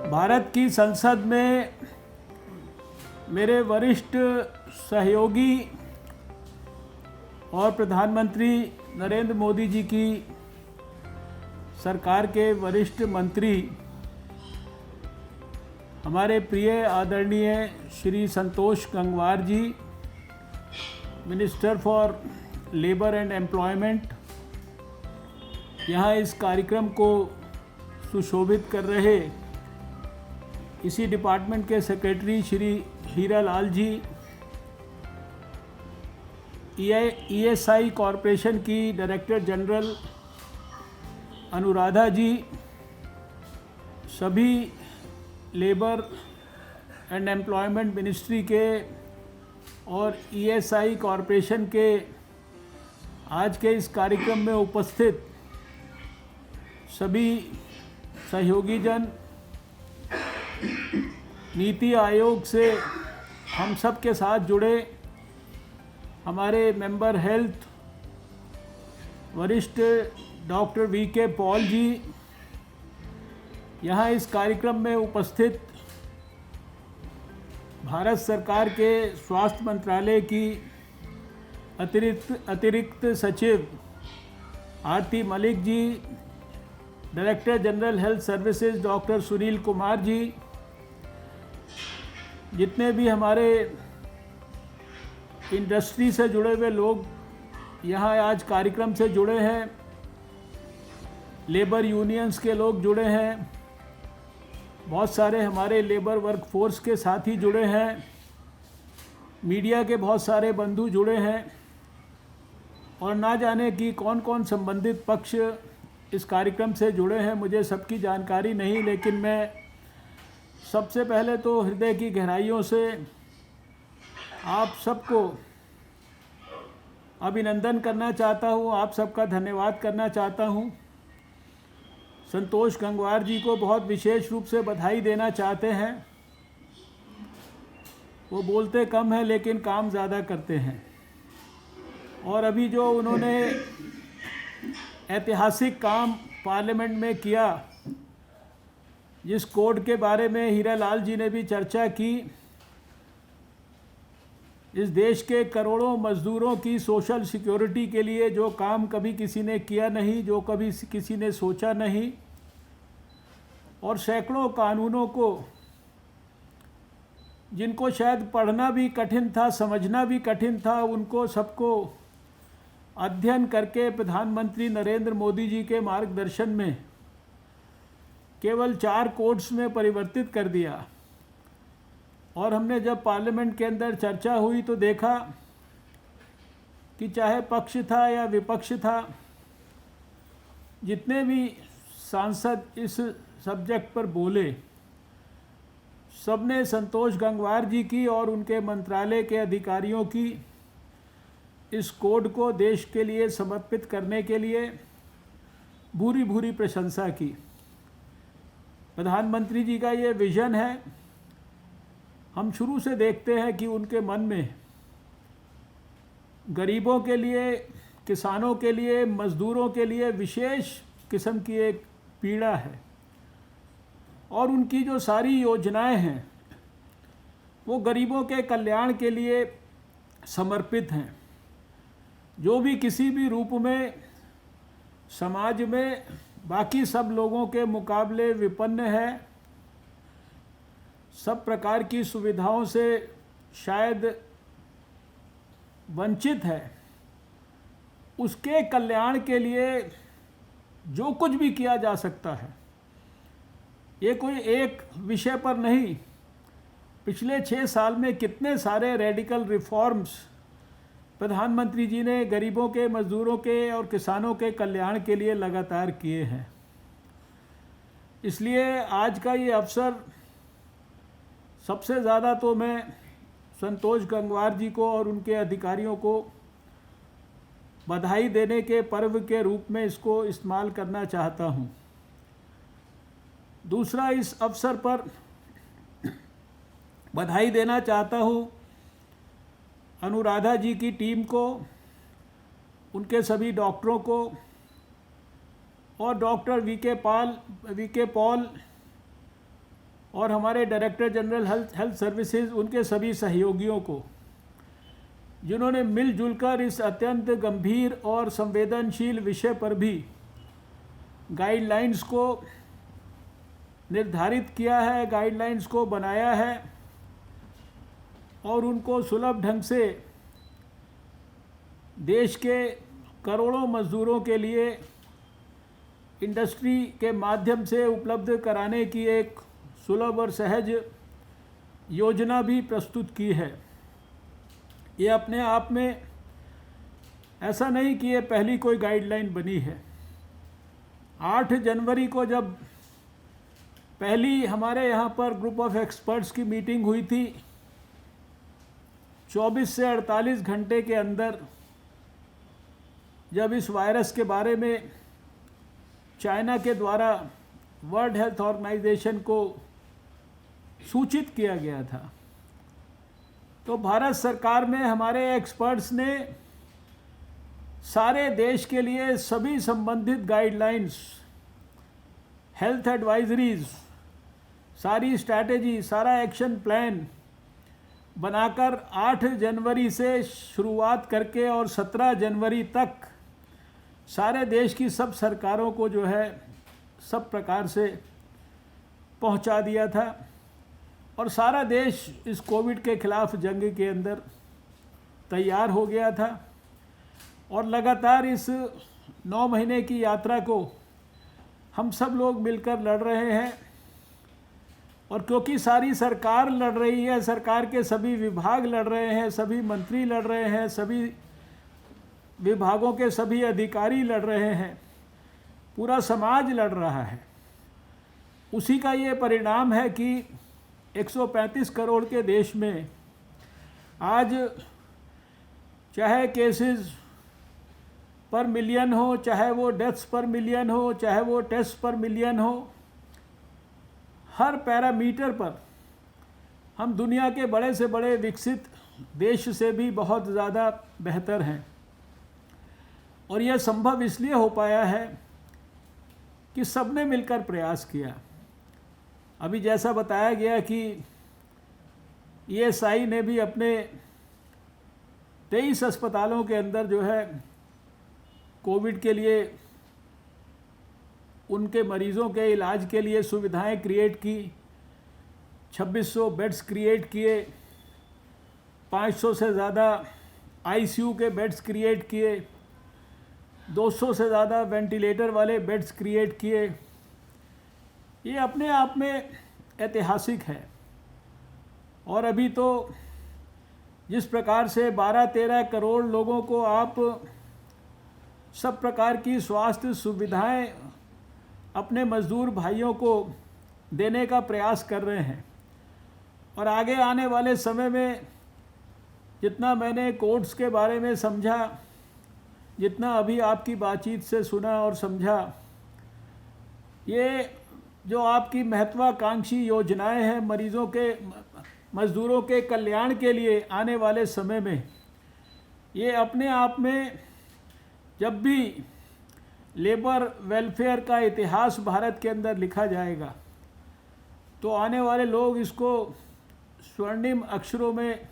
भारत की संसद में मेरे वरिष्ठ सहयोगी और प्रधानमंत्री नरेंद्र मोदी जी की सरकार के वरिष्ठ मंत्री हमारे प्रिय आदरणीय Shri Santosh Gangwar ji, minister for labour and employment, यहाँ इस कार्यक्रम को सुशोभित कर रहे इसी डिपार्टमेंट के secretary Shri Hira Lal ji, ESI corporation की डायरेक्टर जनरल अनुराधा जी, सभी लेबर एंड एम्प्लॉयमेंट मिनिस्ट्री के और ईएसआई कॉरपोरेशन के आज के इस कार्यक्रम में उपस्थित सभी सहयोगी जन, नीति आयोग से हम सब के साथ जुड़े हमारे मेंबर हेल्थ वरिष्ठ डॉक्टर वीके पॉल जी, यहाँ इस कार्यक्रम में उपस्थित भारत सरकार के स्वास्थ्य मंत्रालय की अतिरिक्त सचिव Aarti Malik ji, director general health services doctor Sunil Kumar ji, जितने भी हमारे इंडस्ट्री से जुड़े हुए लोग यहाँ आज कार्यक्रम से जुड़े हैं, लेबर यूनियंस के लोग जुड़े हैं, बहुत सारे हमारे लेबर वर्क फोर्स के साथी जुड़े हैं, मीडिया के बहुत सारे बंधु जुड़े हैं और ना जाने कि कौन कौन संबंधित पक्ष इस कार्यक्रम से जुड़े हैं, मुझे सबकी जानकारी नहीं, लेकिन मैं सबसे पहले तो हृदय की गहराइयों से आप सबको अभिनंदन करना चाहता हूँ, आप सबका धन्यवाद करना चाहता हूँ। संतोष गंगवार जी को बहुत विशेष रूप से बधाई देना चाहते हैं। वो बोलते कम हैं लेकिन काम ज़्यादा करते हैं, और अभी जो उन्होंने ऐतिहासिक काम पार्लियामेंट में किया, जिस कोड के बारे में हीरा लाल जी ने भी चर्चा की, इस देश के करोड़ों मज़दूरों की सोशल सिक्योरिटी के लिए जो काम कभी किसी ने किया नहीं, जो कभी किसी ने सोचा नहीं, और सैकड़ों कानूनों को जिनको शायद पढ़ना भी कठिन था, समझना भी कठिन था, उनको सबको अध्ययन करके प्रधानमंत्री नरेंद्र मोदी जी के मार्गदर्शन में केवल 4 कोड्स में परिवर्तित कर दिया। और हमने जब पार्लियामेंट के अंदर चर्चा हुई तो देखा कि चाहे पक्ष था या विपक्ष था, जितने भी सांसद इस सब्जेक्ट पर बोले, सबने संतोष गंगवार जी की और उनके मंत्रालय के अधिकारियों की इस कोड को देश के लिए समर्पित करने के लिए भूरी भूरी प्रशंसा की। प्रधानमंत्री जी का ये विज़न है। हम शुरू से देखते हैं कि उनके मन में गरीबों के लिए, किसानों के लिए, मज़दूरों के लिए विशेष किस्म की एक पीड़ा है, और उनकी जो सारी योजनाएं हैं वो गरीबों के कल्याण के लिए समर्पित हैं। जो भी किसी भी रूप में समाज में बाकी सब लोगों के मुकाबले विपन्न है, सब प्रकार की सुविधाओं से शायद वंचित है, उसके कल्याण के लिए जो कुछ भी किया जा सकता है, ये कोई एक विषय पर नहीं, पिछले 6 साल में कितने सारे रेडिकल रिफॉर्म्स प्रधानमंत्री जी ने गरीबों के, मज़दूरों के और किसानों के कल्याण के लिए लगातार किए हैं। इसलिए आज का ये अवसर सबसे ज़्यादा तो मैं संतोष गंगवार जी को और उनके अधिकारियों को बधाई देने के पर्व के रूप में इसको इस्तेमाल करना चाहता हूँ। दूसरा, इस अवसर पर बधाई देना चाहता हूँ अनुराधा जी की टीम को, उनके सभी डॉक्टरों को, और डॉक्टर वीके पॉल और हमारे डायरेक्टर जनरल हेल्थ सर्विसेज, उनके सभी सहयोगियों को, जिन्होंने मिलजुल कर इस अत्यंत गंभीर और संवेदनशील विषय पर भी गाइडलाइंस को निर्धारित किया है, गाइडलाइंस को बनाया है और उनको सुलभ ढंग से देश के करोड़ों मज़दूरों के लिए इंडस्ट्री के माध्यम से उपलब्ध कराने की एक सुलभ और सहज योजना भी प्रस्तुत की है। ये अपने आप में ऐसा नहीं कि ये पहली कोई गाइडलाइन बनी है। 8 जनवरी को जब पहली हमारे यहाँ पर ग्रुप ऑफ एक्सपर्ट्स की मीटिंग हुई थी, 24 से 48 घंटे के अंदर जब इस वायरस के बारे में चाइना के द्वारा वर्ल्ड हेल्थ ऑर्गेनाइजेशन को सूचित किया गया था, तो भारत सरकार में हमारे एक्सपर्ट्स ने सारे देश के लिए सभी संबंधित गाइडलाइंस, हेल्थ एडवाइजरीज, सारी स्ट्रैटेजी, सारा एक्शन प्लान बनाकर 8 जनवरी से शुरुआत करके और 17 जनवरी तक सारे देश की सब सरकारों को जो है सब प्रकार से पहुंचा दिया था और सारा देश इस कोविड के खिलाफ जंग के अंदर तैयार हो गया था। और लगातार इस 9 महीने की यात्रा को हम सब लोग मिलकर लड़ रहे हैं। और क्योंकि सारी सरकार लड़ रही है, सरकार के सभी विभाग लड़ रहे हैं, सभी मंत्री लड़ रहे हैं, सभी विभागों के सभी अधिकारी लड़ रहे हैं, पूरा समाज लड़ रहा है, उसी का ये परिणाम है कि 135 करोड़ के देश में आज चाहे केसेस पर मिलियन हो, चाहे वो डेथ्स पर मिलियन हो, चाहे वो टेस्ट पर मिलियन हो, हर पैरामीटर पर हम दुनिया के बड़े से बड़े विकसित देश से भी बहुत ज़्यादा बेहतर हैं। और यह संभव इसलिए हो पाया है कि सबने मिलकर प्रयास किया। अभी जैसा बताया गया कि ESI ने भी अपने 23 अस्पतालों के अंदर जो है कोविड के लिए उनके मरीज़ों के इलाज के लिए सुविधाएं क्रिएट की, 2600 बेड्स क्रिएट किए, 500 से ज़्यादा ICU के बेड्स क्रिएट किए, 200 से ज़्यादा वेंटिलेटर वाले बेड्स क्रिएट किए। ये अपने आप में ऐतिहासिक है। और अभी तो जिस प्रकार से 12-13 करोड़ लोगों को आप सब प्रकार की स्वास्थ्य सुविधाएं अपने मज़दूर भाइयों को देने का प्रयास कर रहे हैं, और आगे आने वाले समय में जितना मैंने कोर्ट्स के बारे में समझा, जितना अभी आपकी बातचीत से सुना और समझा, ये जो आपकी महत्वाकांक्षी योजनाएं हैं मरीज़ों के, मज़दूरों के कल्याण के लिए आने वाले समय में, ये अपने आप में जब भी लेबर वेलफेयर का इतिहास भारत के अंदर लिखा जाएगा तो आने वाले लोग इसको स्वर्णिम अक्षरों में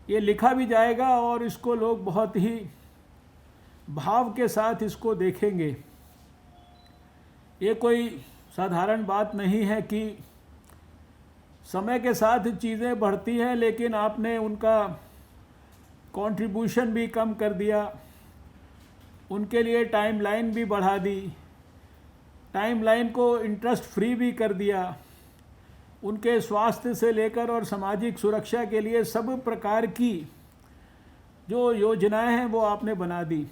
ये लिखा भी जाएगा और इसको लोग बहुत ही भाव के साथ इसको देखेंगे। ये कोई साधारण बात नहीं है कि समय के साथ चीज़ें बढ़ती हैं, लेकिन आपने उनका कंट्रीब्यूशन भी कम कर दिया, उनके लिए टाइमलाइन भी बढ़ा दी, टाइमलाइन को इंटरेस्ट फ्री भी कर दिया, उनके स्वास्थ्य से लेकर और सामाजिक सुरक्षा के लिए सब प्रकार की जो योजनाएं हैं वो आपने बना दी।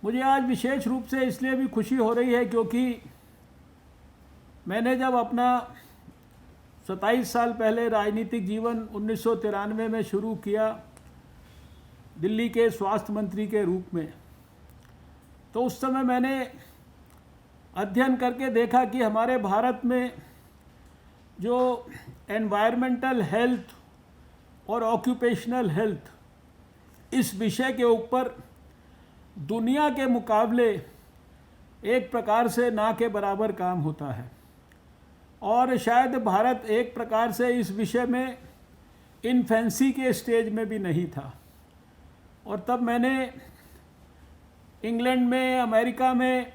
मुझे आज विशेष रूप से इसलिए भी खुशी हो रही है क्योंकि मैंने जब अपना 27 साल पहले राजनीतिक जीवन 1993 में शुरू किया दिल्ली के स्वास्थ्य मंत्री के रूप में, तो उस समय मैंने अध्ययन करके देखा कि हमारे भारत में जो एनवायरमेंटल हेल्थ और ऑक्यूपेशनल हेल्थ इस विषय के ऊपर दुनिया के मुकाबले एक प्रकार से ना के बराबर काम होता है। और शायद भारत एक प्रकार से इस विषय में इन्फेंसी के स्टेज में भी नहीं था। और तब मैंने इंग्लैंड में, अमेरिका में,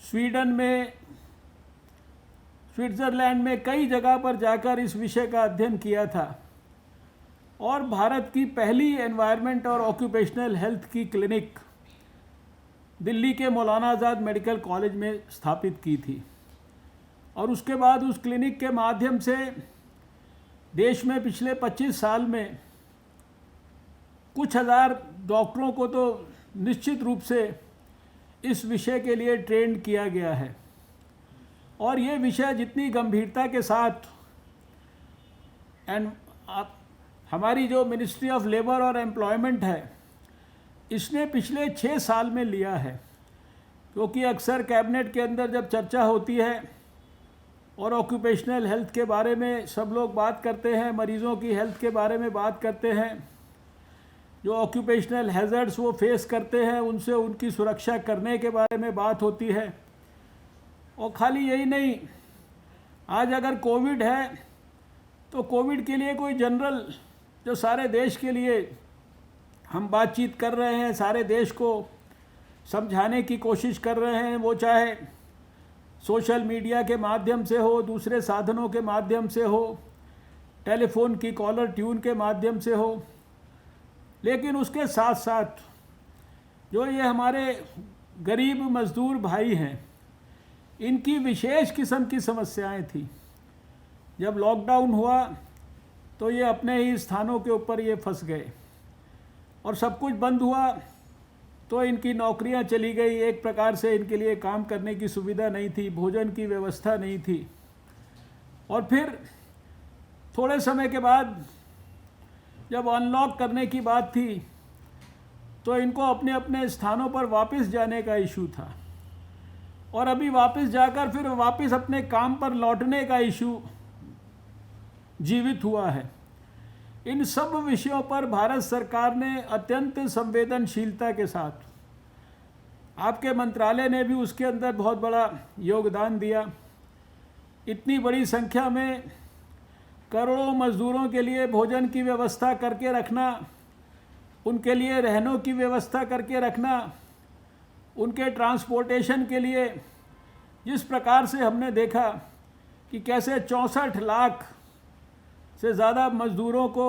स्वीडन में, स्विट्ज़रलैंड में कई जगह पर जाकर इस विषय का अध्ययन किया था और भारत की पहली एनवायरनमेंट और ऑक्यूपेशनल हेल्थ की क्लिनिक दिल्ली के मौलाना आज़ाद मेडिकल कॉलेज में स्थापित की थी। और उसके बाद उस क्लिनिक के माध्यम से देश में पिछले 25 साल में कुछ हज़ार डॉक्टरों को तो निश्चित रूप से इस विषय के लिए ट्रेंड किया गया है। और ये विषय जितनी गंभीरता के साथ हमारी जो मिनिस्ट्री ऑफ लेबर और एम्प्लॉयमेंट है इसने पिछले 6 साल में लिया है, क्योंकि अक्सर कैबिनेट के अंदर जब चर्चा होती है और ऑक्यूपेशनल हेल्थ के बारे में सब लोग बात करते हैं, मरीज़ों की हेल्थ के बारे में बात करते हैं, जो ऑक्यूपेशनल हैज़र्ड्स वो फेस करते हैं उनसे उनकी सुरक्षा करने के बारे में बात होती है। और खाली यही नहीं, आज अगर कोविड है तो कोविड के लिए कोई जनरल जो सारे देश के लिए हम बातचीत कर रहे हैं, सारे देश को समझाने की कोशिश कर रहे हैं, वो चाहे सोशल मीडिया के माध्यम से हो, दूसरे साधनों के माध्यम से हो, टेलीफोन की कॉलर ट्यून के माध्यम से हो, लेकिन उसके साथ साथ जो ये हमारे गरीब मज़दूर भाई हैं इनकी विशेष किस्म की समस्याएं थी। जब लॉकडाउन हुआ तो ये अपने ही स्थानों के ऊपर ये फंस गए और सब कुछ बंद हुआ तो इनकी नौकरियां चली गई। एक प्रकार से इनके लिए काम करने की सुविधा नहीं थी, भोजन की व्यवस्था नहीं थी। और फिर थोड़े समय के बाद जब अनलॉक करने की बात थी तो इनको अपने अपने स्थानों पर वापस जाने का इशू था और अभी वापस जाकर फिर वापस अपने काम पर लौटने का इशू जीवित हुआ है। इन सब विषयों पर भारत सरकार ने अत्यंत संवेदनशीलता के साथ, आपके मंत्रालय ने भी उसके अंदर बहुत बड़ा योगदान दिया। इतनी बड़ी संख्या में करोड़ों मज़दूरों के लिए भोजन की व्यवस्था करके रखना, उनके लिए रहनों की व्यवस्था करके रखना, उनके ट्रांसपोर्टेशन के लिए जिस प्रकार से हमने देखा कि कैसे 64 लाख से ज़्यादा मज़दूरों को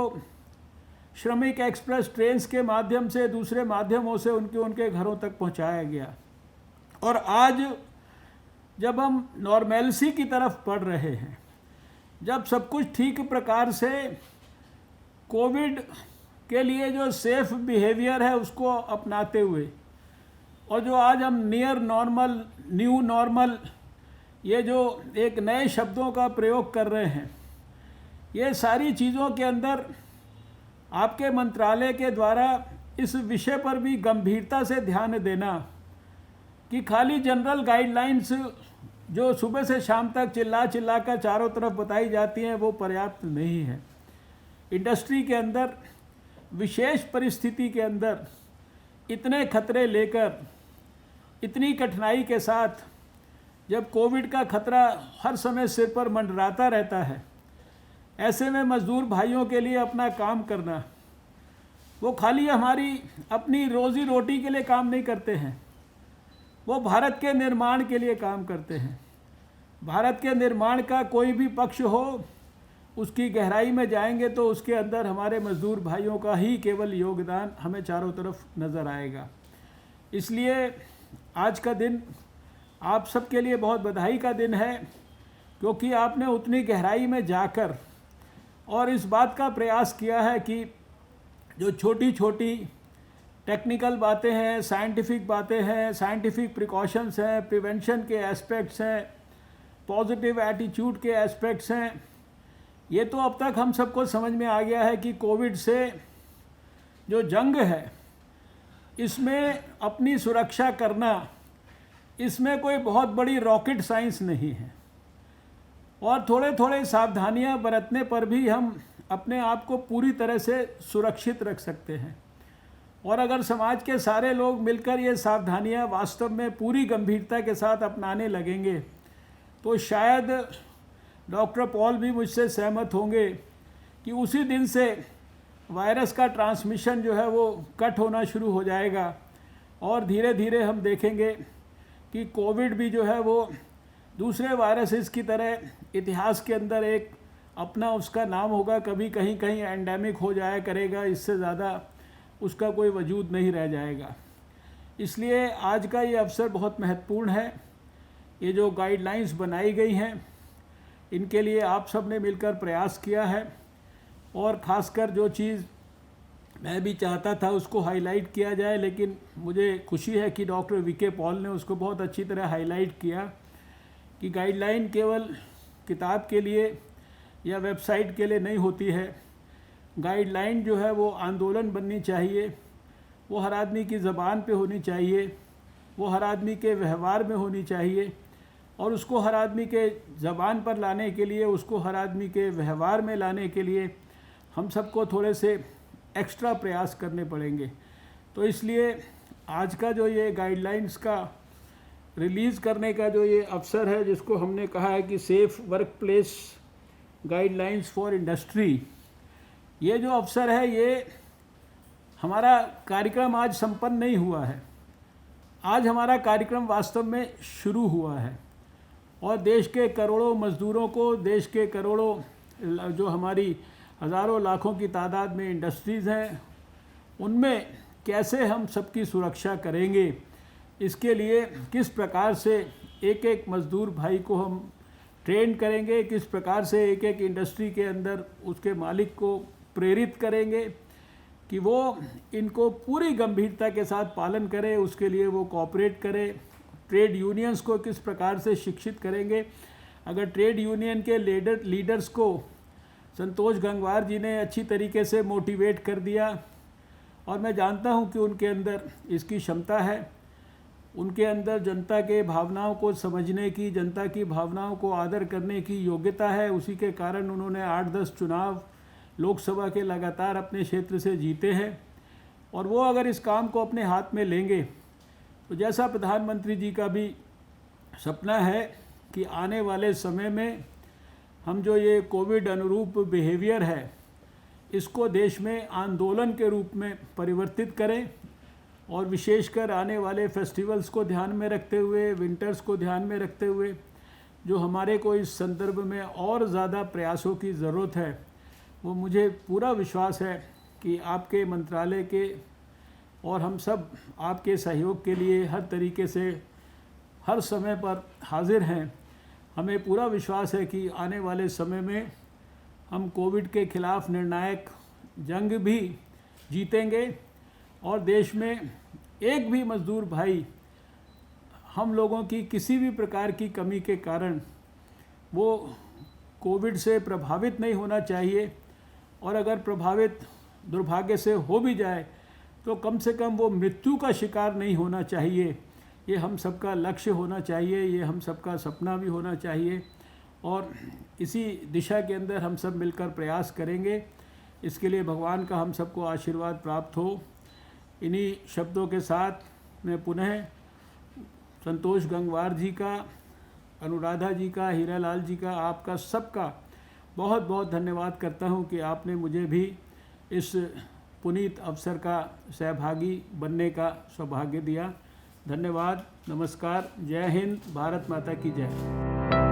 श्रमिक एक्सप्रेस ट्रेन्स के माध्यम से, दूसरे माध्यमों से उनके घरों तक पहुंचाया गया। और आज जब हम नॉर्मेल्सी की तरफ बढ़ रहे हैं, जब सब कुछ ठीक प्रकार से कोविड के लिए जो सेफ बिहेवियर है उसको अपनाते हुए और जो आज हम नियर नॉर्मल, न्यू नॉर्मल, ये जो एक नए शब्दों का प्रयोग कर रहे हैं, ये सारी चीज़ों के अंदर आपके मंत्रालय के द्वारा इस विषय पर भी गंभीरता से ध्यान देना कि खाली जनरल गाइडलाइंस जो सुबह से शाम तक चिल्ला कर चारों तरफ बताई जाती हैं वो पर्याप्त नहीं है। इंडस्ट्री के अंदर विशेष परिस्थिति के अंदर इतने खतरे लेकर, इतनी कठिनाई के साथ, जब कोविड का खतरा हर समय सिर पर मंडराता रहता है, ऐसे में मज़दूर भाइयों के लिए अपना काम करना, वो खाली हमारी अपनी रोज़ी रोटी के लिए काम नहीं करते हैं, वो भारत के निर्माण के लिए काम करते हैं। भारत के निर्माण का कोई भी पक्ष हो, उसकी गहराई में जाएंगे तो उसके अंदर हमारे मज़दूर भाइयों का ही केवल योगदान हमें चारों तरफ नज़र आएगा। इसलिए आज का दिन आप सबके लिए बहुत बधाई का दिन है, क्योंकि आपने उतनी गहराई में जाकर और इस बात का प्रयास किया है कि जो छोटी छोटी टेक्निकल बातें हैं, साइंटिफिक बातें हैं, साइंटिफिक प्रिकॉशंस हैं, प्रिवेंशन के एस्पेक्ट्स हैं, पॉजिटिव एटीट्यूड के एस्पेक्ट्स हैं, ये तो अब तक हम सबको समझ में आ गया है कि कोविड से जो जंग है इसमें अपनी सुरक्षा करना, इसमें कोई बहुत बड़ी रॉकेट साइंस नहीं है और थोड़े थोड़े सावधानियां बरतने पर भी हम अपने आप को पूरी तरह से सुरक्षित रख सकते हैं। और अगर समाज के सारे लोग मिलकर ये सावधानियां वास्तव में पूरी गंभीरता के साथ अपनाने लगेंगे तो शायद डॉक्टर पॉल भी मुझसे सहमत होंगे कि उसी दिन से वायरस का ट्रांसमिशन जो है वो कट होना शुरू हो जाएगा और धीरे धीरे हम देखेंगे कि कोविड भी जो है वो दूसरे वायरसेस की तरह इतिहास के अंदर एक अपना उसका नाम होगा, कभी कहीं कहीं एंडेमिक हो जाया करेगा, इससे ज़्यादा उसका कोई वजूद नहीं रह जाएगा। इसलिए आज का ये अवसर बहुत महत्वपूर्ण है। ये जो गाइडलाइंस बनाई गई हैं इनके लिए आप सब ने मिलकर प्रयास किया है और ख़ासकर जो चीज़ मैं भी चाहता था उसको हाईलाइट किया जाए, लेकिन मुझे खुशी है कि डॉक्टर वीके पॉल ने उसको बहुत अच्छी तरह हाईलाइट किया कि गाइडलाइन केवल किताब के लिए या वेबसाइट के लिए नहीं होती है। गाइडलाइन जो है वो आंदोलन बननी चाहिए, वो हर आदमी की ज़बान पे होनी चाहिए, वो हर आदमी के व्यवहार में होनी चाहिए और उसको हर आदमी के ज़बान पर लाने के लिए, उसको हर आदमी के व्यवहार में लाने के लिए हम सबको थोड़े से एक्स्ट्रा प्रयास करने पड़ेंगे। तो इसलिए आज का जो ये गाइडलाइंस का रिलीज़ करने का जो ये अवसर है, जिसको हमने कहा है कि safe work place guidelines for industry, ये जो अवसर है ये हमारा कार्यक्रम आज संपन्न नहीं हुआ है। आज हमारा कार्यक्रम वास्तव में शुरू हुआ है और देश के करोड़ों मज़दूरों को, देश के करोड़ों जो हमारी हज़ारों लाखों की तादाद में इंडस्ट्रीज़ हैं, उनमें कैसे हम सबकी सुरक्षा करेंगे, इसके लिए किस प्रकार से एक एक मज़दूर भाई को हम ट्रेन करेंगे, किस प्रकार से एक एक इंडस्ट्री के अंदर उसके मालिक को प्रेरित करेंगे कि वो इनको पूरी गंभीरता के साथ पालन करे, उसके लिए वो कोऑपरेट करे। ट्रेड यूनियंस को किस प्रकार से शिक्षित करेंगे। अगर ट्रेड यूनियन के लीडर्स को संतोष गंगवार जी ने अच्छी तरीके से मोटिवेट कर दिया और मैं जानता हूं कि उनके अंदर इसकी क्षमता है, उनके अंदर जनता के भावनाओं को समझने की, जनता की भावनाओं को आदर करने की योग्यता है। उसी के कारण उन्होंने 8-10 चुनाव लोकसभा के लगातार अपने क्षेत्र से जीते हैं और वो अगर इस काम को अपने हाथ में लेंगे तो जैसा प्रधानमंत्री जी का भी सपना है कि आने वाले समय में हम जो ये कोविड अनुरूप बिहेवियर है इसको देश में आंदोलन के रूप में परिवर्तित करें और विशेषकर आने वाले फेस्टिवल्स को ध्यान में रखते हुए, विंटर्स को ध्यान में रखते हुए जो हमारे को इस संदर्भ में और ज़्यादा प्रयासों की ज़रूरत है, वो मुझे पूरा विश्वास है कि आपके मंत्रालय के और हम सब आपके सहयोग के लिए हर तरीके से हर समय पर हाजिर हैं। हमें पूरा विश्वास है कि आने वाले समय में हम कोविड के खिलाफ निर्णायक जंग भी जीतेंगे और देश में एक भी मज़दूर भाई हम लोगों की किसी भी प्रकार की कमी के कारण वो कोविड से प्रभावित नहीं होना चाहिए और अगर प्रभावित दुर्भाग्य से हो भी जाए तो कम से कम वो मृत्यु का शिकार नहीं होना चाहिए। ये हम सबका लक्ष्य होना चाहिए, ये हम सबका सपना भी होना चाहिए और इसी दिशा के अंदर हम सब मिलकर प्रयास करेंगे। इसके लिए भगवान का हम सबको आशीर्वाद प्राप्त हो। इन्हीं शब्दों के साथ मैं पुनः संतोष गंगवार जी का, अनुराधा जी का, हीरालाल जी का, आपका सबका बहुत बहुत धन्यवाद करता हूं कि आपने मुझे भी इस पुनीत अवसर का सहभागी बनने का सौभाग्य दिया। धन्यवाद, नमस्कार, जय हिंद, भारत माता की जय।